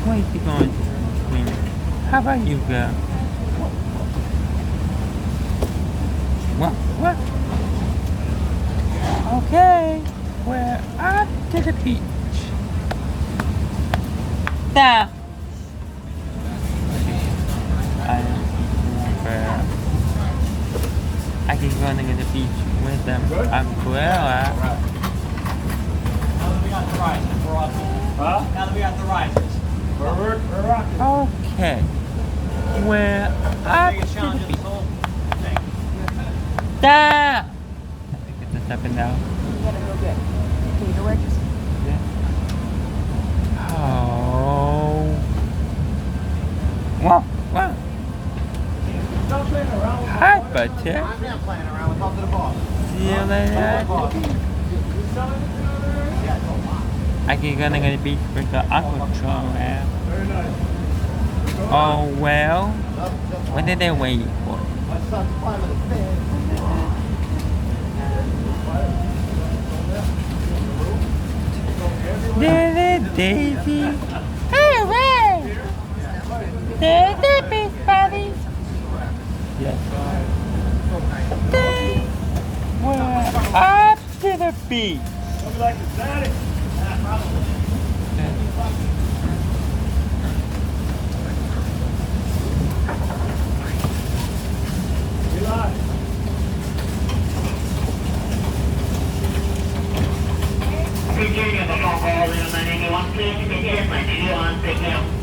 Where is he going? How about you, girl? What? Okay, we're up to the beach. Now, I remember I can go to the beach with them umbrella. Now that we got the rises, we're off. Huh? Now that we got the rises. We're rocking. Okay, we're up Biggest to challenge the of this beach. whole thing. Down. I think it's just up and down. You gotta go get potato wedges. Oh. Wow. Stop playing around with Hi, Butcher. I'm not playing around with up to the ball. See you later. I can go to the beach with the aquatron man. Very nice. Oh well. What did they wait for? My son's climbing the fence. There Daisy. Hey, Ray. There's the beach buddies. Yes. We're up to the beach. Don't be like the static. Eli. Virginia, the phone call, 991, please, take care, 991, take care.